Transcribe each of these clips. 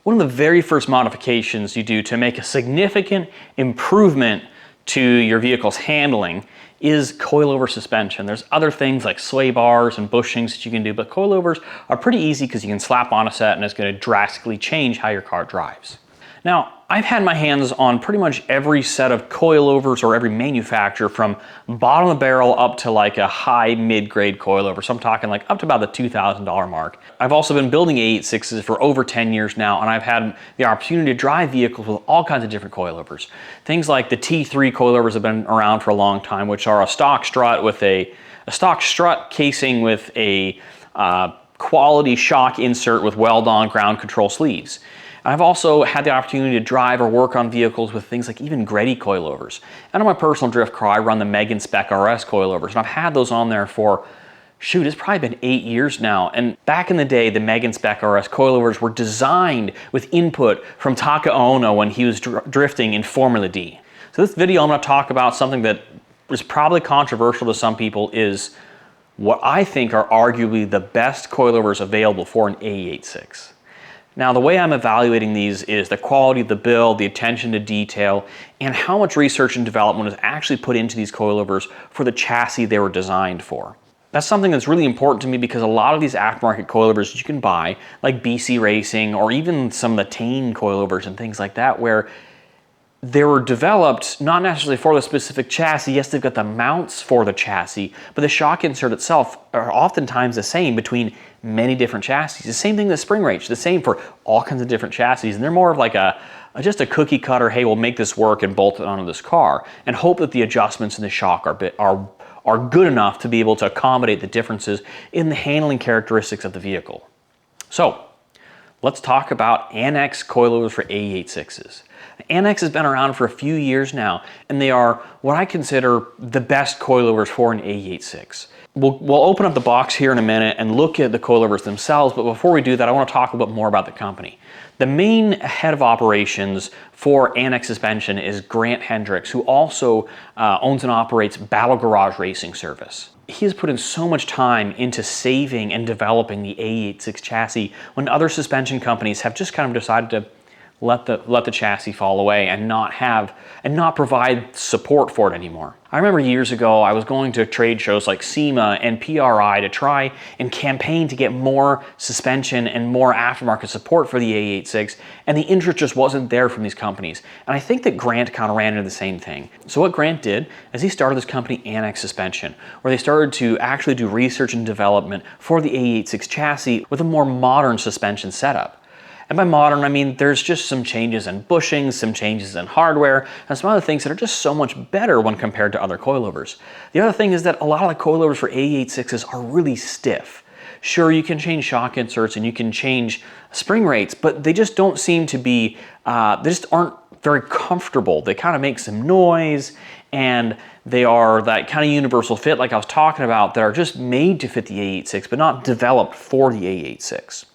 One of the very first modifications you do to make a significant improvement to your vehicle's handling is coilover suspension. There's other things like sway bars and bushings that you can do, but coilovers are pretty easy because you can slap on a set and it's going to drastically change how your car drives. Now, I've had my hands on pretty much every set of coilovers or every manufacturer from bottom of the barrel up to like a high mid-grade coilover. So I'm talking like up to about the $2,000 mark. I've also been building AE86s for over 10 years now, and I've had the opportunity to drive vehicles with all kinds of different coilovers. Things like the T3 coilovers have been around for a long time, which are a stock strut with a stock strut casing with a quality shock insert with weld-on ground control sleeves. I've also had the opportunity to drive or work on vehicles with things like even Greddy coilovers. And on my personal drift car, I run the Megan Spec RS coilovers, and I've had those on there for, shoot, it's probably been 8 years now. And back in the day, the Megan Spec RS coilovers were designed with input from Taka Ono when he was drifting in Formula D. So this video, I'm going to talk about something that is probably controversial to some people, is what I think are arguably the best coilovers available for an AE86. Now, the way I'm evaluating these is the quality of the build, the attention to detail, and how much research and development was actually put into these coilovers for the chassis they were designed for. That's something that's really important to me because a lot of these aftermarket coilovers that you can buy, like BC Racing or even some of the Tane coilovers and things like that, where they were developed not necessarily for the specific chassis. Yes, they've got the mounts for the chassis, but the shock insert itself are oftentimes the same between many different chassis. The same thing with spring rates, the same for all kinds of different chassis. And they're more of like just a cookie cutter, hey, we'll make this work and bolt it onto this car and hope that the adjustments in the shock are good enough to be able to accommodate the differences in the handling characteristics of the vehicle. So let's talk about ANNEX coilovers for AE86s. ANNEX has been around for a few years now, and they are what I consider the best coilovers for an AE86. We'll open up the box here in a minute and look at the coilovers themselves, but before we do that, I want to talk a bit more about the company. The main head of operations for ANNEX suspension is Grant Hendricks, who also owns and operates Battle Garage Racing Service. He has put in so much time into saving and developing the AE86 chassis when other suspension companies have just kind of decided to let the chassis fall away and not provide support for it anymore. I remember years ago I was going to trade shows like SEMA and PRI to try and campaign to get more suspension and more aftermarket support for the AE86, and the interest just wasn't there from these companies. And I think that Grant kind of ran into the same thing. So what Grant did is he started this company, ANNEX Suspension, where they started to actually do research and development for the AE86 chassis with a more modern suspension setup. And by modern, I mean there's just some changes in bushings, some changes in hardware, and some other things that are just so much better when compared to other coilovers. The other thing is that a lot of the coilovers for AE86s are really stiff. Sure, you can change shock inserts and you can change spring rates, but they just don't seem to be, they just aren't very comfortable. They kind of make some noise, and they are that kind of universal fit like I was talking about that are just made to fit the AE86, but not developed for the AE86.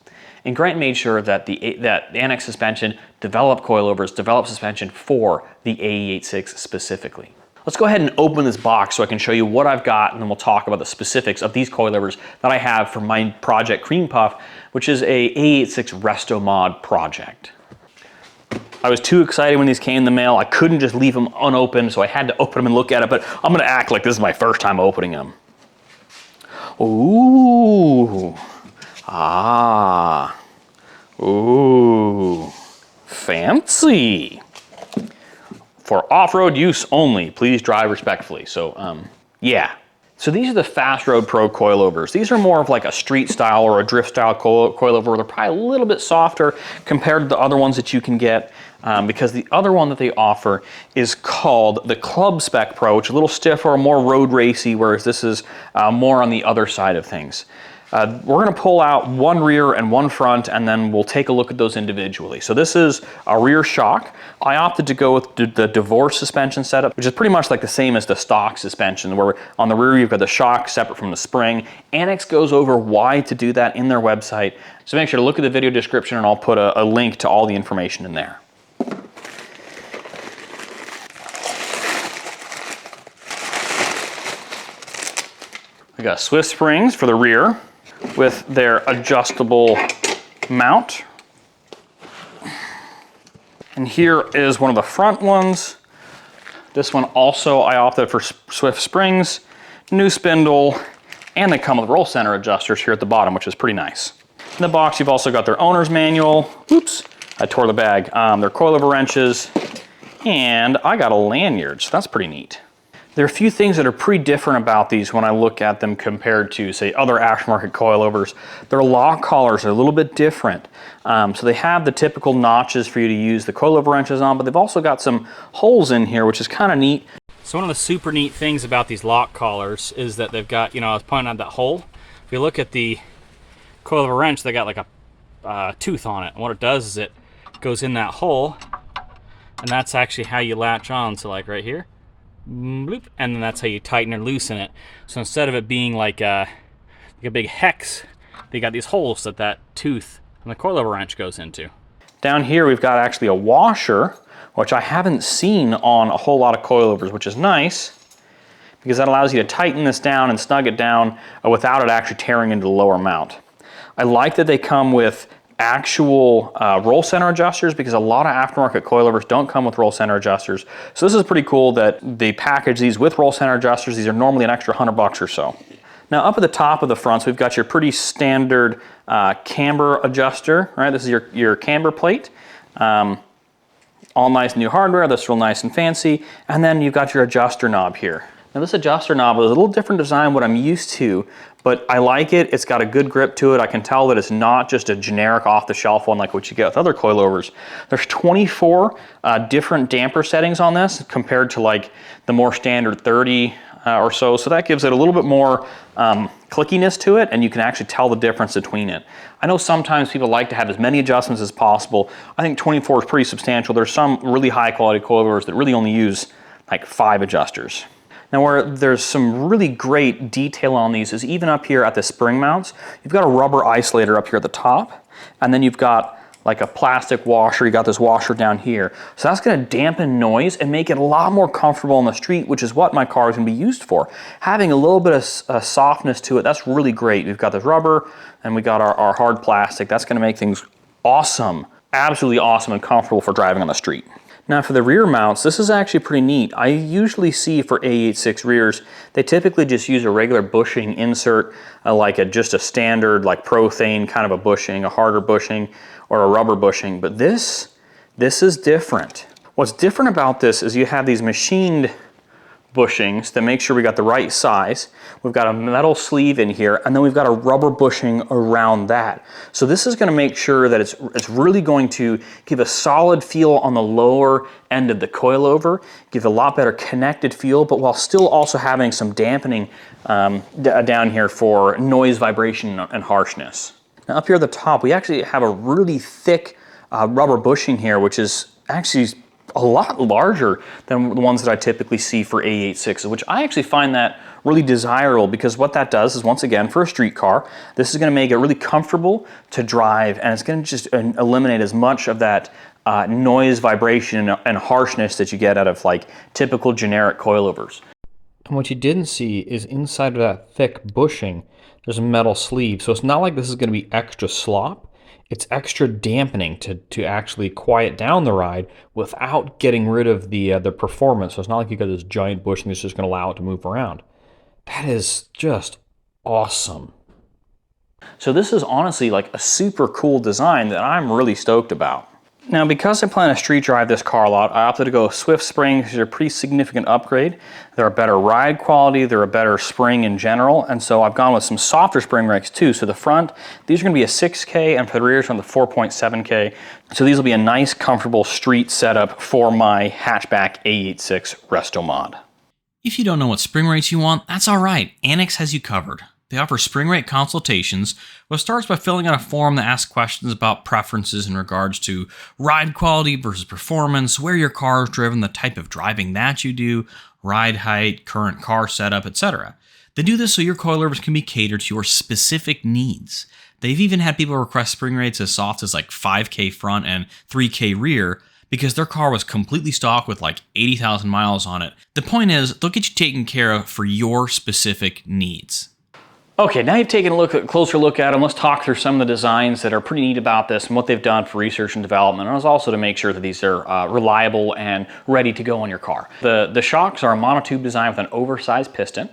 And Grant made sure that that ANNEX Suspension developed coilovers, developed suspension for the AE86 specifically. Let's go ahead and open this box so I can show you what I've got, and then we'll talk about the specifics of these coilovers that I have for my project Cream Puff, which is a AE86 Resto Mod project. I was too excited when these came in the mail. I couldn't just leave them unopened, so I had to open them and look at it, but I'm gonna act like this is my first time opening them. Ooh. Ah, ooh, fancy. For off-road use only, please drive respectfully. So, yeah. So these are the Fast Road Pro coilovers. These are more of like a street style or a drift style coilover. They're probably a little bit softer compared to the other ones that you can get, because the other one that they offer is called the Club Spec Pro, which is a little stiffer, more road racy, whereas this is more on the other side of things. We're going to pull out one rear and one front, and then we'll take a look at those individually. So this is a rear shock. I opted to go with the divorce suspension setup, which is pretty much like the same as the stock suspension, where on the rear you've got the shock separate from the spring. ANNEX goes over why to do that in their website. So make sure to look at the video description, and I'll put a link to all the information in there. I got Swiss springs for the rear with their adjustable mount. And here is one of the front ones. This one also, I opted for Swift springs, new spindle, and they come with roll center adjusters here at the bottom, which is pretty nice. In the box, you've also got their owner's manual. Oops, I tore the bag. Their coilover wrenches, and I got a lanyard, so that's pretty neat. There are a few things that are pretty different about these when I look at them compared to, say, other aftermarket coilovers. Their lock collars are a little bit different. So they have the typical notches for you to use the coilover wrenches on, but they've also got some holes in here, which is kind of neat. So one of the super neat things about these lock collars is that they've got, I was pointing out that hole. If you look at the coilover wrench, they got like a tooth on it. And what it does is it goes in that hole, and that's actually how you latch on. So like right here, bloop, and then that's how you tighten or loosen it. So instead of it being like a big hex, they got these holes that tooth and the coilover wrench goes into. Down here we've got actually a washer, which I haven't seen on a whole lot of coilovers, which is nice because that allows you to tighten this down and snug it down without it actually tearing into the lower mount. I like that they come with actual roll center adjusters because a lot of aftermarket coilovers don't come with roll center adjusters. So this is pretty cool that they package these with roll center adjusters. These are normally an extra $100 or so. Now up at the top of the fronts, we've got your pretty standard camber adjuster, right? This is your camber plate. All nice new hardware, that's real nice and fancy. And then you've got your adjuster knob here. Now this adjuster knob is a little different design than what I'm used to, but I like it. It's got a good grip to it. I can tell that it's not just a generic off-the-shelf one like what you get with other coilovers. There's 24 different damper settings on this compared to like the more standard 30 or so. So that gives it a little bit more clickiness to it, and you can actually tell the difference between it. I know sometimes people like to have as many adjustments as possible. I think 24 is pretty substantial. There's some really high quality coilovers that really only use like 5 adjusters. Now where there's some really great detail on these is even up here at the spring mounts, you've got a rubber isolator up here at the top, and then you've got like a plastic washer, you got this washer down here. So that's gonna dampen noise and make it a lot more comfortable on the street, which is what my car is gonna be used for. Having a little bit of softness to it, that's really great. We've got this rubber and we got our hard plastic. That's gonna make things awesome, absolutely awesome and comfortable for driving on the street. Now for the rear mounts, this is actually pretty neat. I usually see for AE86 rears, they typically just use a regular bushing insert, just a standard like Prothane kind of a bushing, a harder bushing, or a rubber bushing, but this is different. What's different about this is you have these machined bushings that make sure we got the right size. We've got a metal sleeve in here, and then we've got a rubber bushing around that. So this is gonna make sure that it's really going to give a solid feel on the lower end of the coilover, give a lot better connected feel, but while still also having some dampening down here for noise, vibration, and harshness. Now up here at the top, we actually have a really thick rubber bushing here, which is actually a lot larger than the ones that I typically see for AE86s, which I actually find that really desirable because what that does is, once again, for a street car, this is going to make it really comfortable to drive, and it's going to just eliminate as much of that noise, vibration, and harshness that you get out of like typical generic coilovers. And what you didn't see is inside of that thick bushing, there's a metal sleeve, so it's not like this is going to be extra slop. It's extra dampening to actually quiet down the ride without getting rid of the performance. So it's not like you got this giant bushing that's just going to allow it to move around. That is just awesome. So this is honestly like a super cool design that I'm really stoked about. Now, because I plan to street drive this car a lot, I opted to go with Swift springs. They're a pretty significant upgrade. They're a better ride quality, they're a better spring in general, and so I've gone with some softer spring rates too. So the front, these are gonna be a 6K, and for the rear, it's on the 4.7K. So these will be a nice, comfortable street setup for my hatchback AE86 Resto Mod. If you don't know what spring rates you want, that's all right. ANNEX has you covered. They offer spring rate consultations, which starts by filling out a form that asks questions about preferences in regards to ride quality versus performance, where your car is driven, the type of driving that you do, ride height, current car setup, etc. They do this so your coilovers can be catered to your specific needs. They've even had people request spring rates as soft as like 5K front and 3K rear, because their car was completely stock with like 80,000 miles on it. The point is, they'll get you taken care of for your specific needs. Okay, now you've taken a closer look at them. Let's talk through some of the designs that are pretty neat about this and what they've done for research and development, and also to make sure that these are reliable and ready to go on your car. The shocks are a monotube design with an oversized piston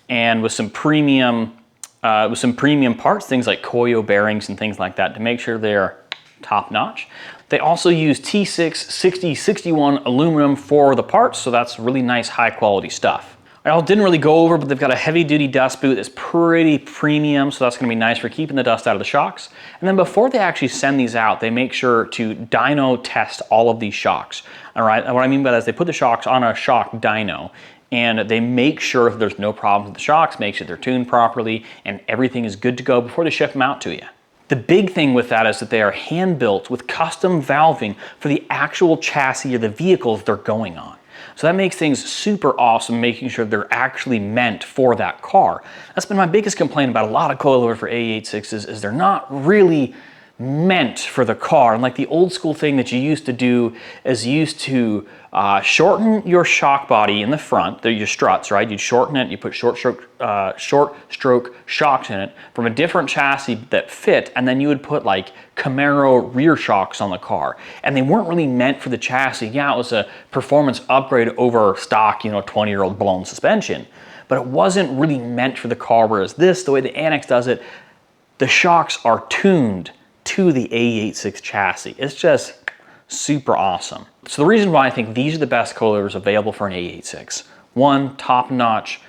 and with some premium parts, things like Koyo bearings and things like that, to make sure they're top notch. They also use T6 6061 aluminum for the parts, so that's really nice high quality stuff. I didn't really go over, but they've got a heavy duty dust boot that's pretty premium, so that's gonna be nice for keeping the dust out of the shocks. And then before they actually send these out, they make sure to dyno test all of these shocks. All right, and what I mean by that is they put the shocks on a shock dyno, and they make sure if there's no problems with the shocks, make sure they're tuned properly, and everything is good to go before they ship them out to you. The big thing with that is that they are hand built with custom valving for the actual chassis of the vehicles they're going on. So that makes things super awesome, making sure they're actually meant for that car. That's been my biggest complaint about a lot of coilovers for AE86s is they're not really meant for the car. And like the old school thing that you used to do is you used to shorten your shock body in the front, your struts, right? You'd shorten it, you put short stroke shocks in it from a different chassis that fit, and then you would put like Camaro rear shocks on the car. And they weren't really meant for the chassis. Yeah, it was a performance upgrade over stock, 20-year-old blown suspension, but it wasn't really meant for the car. Whereas this, the way the ANNEX does it, the shocks are tuned to the AE86 chassis. It's just super awesome. So the reason why I think these are the best coilovers available for an AE86. One, top-notch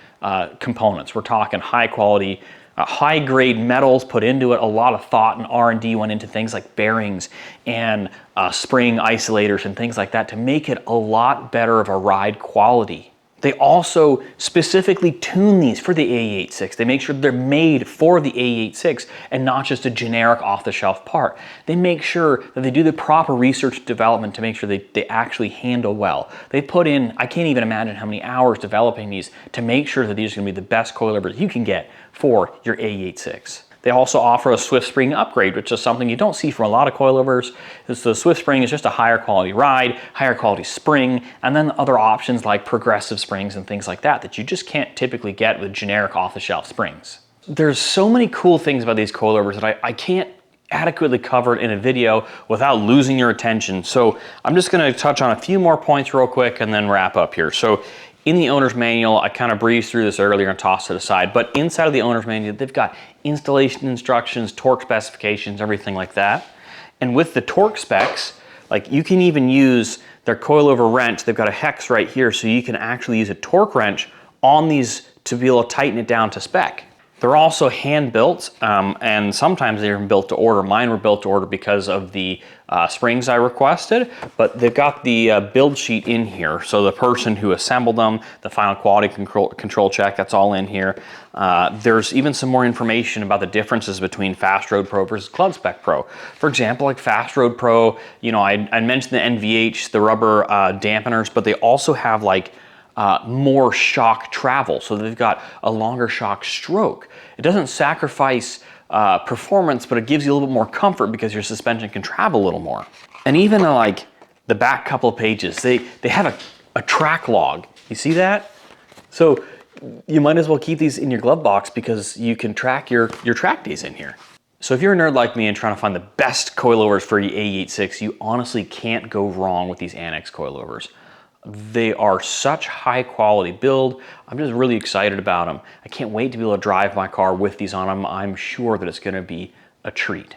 components. We're talking high quality, high grade metals put into it. A lot of thought and R&D went into things like bearings and spring isolators and things like that to make it a lot better of a ride quality. They also specifically tune these for the AE86. They make sure they're made for the AE86 and not just a generic off-the-shelf part. They make sure that they do the proper research and development to make sure they actually handle well. They put in, I can't even imagine how many hours developing these to make sure that these are gonna be the best coilovers you can get for your AE86. They also offer a Swift Spring upgrade, which is something you don't see from a lot of coilovers. The Swift Spring is just a higher quality ride, higher quality spring, and then other options like progressive springs and things like that you just can't typically get with generic off-the-shelf springs. There's so many cool things about these coilovers that I can't adequately cover it in a video without losing your attention. So I'm just gonna touch on a few more points real quick and then wrap up here. So in the owner's manual, I kind of breezed through this earlier and tossed it aside, but inside of the owner's manual, they've got installation instructions, torque specifications, everything like that. And with the torque specs, like you can even use their coilover wrench. They've got a hex right here, so you can actually use a torque wrench on these to be able to tighten it down to spec. They're also hand built, and sometimes they're built to order. Mine were built to order because of the springs I requested, but they've got the build sheet in here. So the person who assembled them, the final quality control check, that's all in here. There's even some more information about the differences between Fast Road Pro versus Club Spec Pro. For example, like Fast Road Pro, I mentioned the NVH, the rubber dampeners, but they also have like more shock travel. So they've got a longer shock stroke. It doesn't sacrifice performance, but it gives you a little bit more comfort because your suspension can travel a little more. And even like the back couple of pages, they have a track log. You see that? So you might as well keep these in your glove box because you can track your track days in here. So if you're a nerd like me and trying to find the best coilovers for your AE86, you honestly can't go wrong with these ANNEX coilovers. They are such high quality build. I'm just really excited about them. I can't wait to be able to drive my car with these on them. I'm sure that it's gonna be a treat.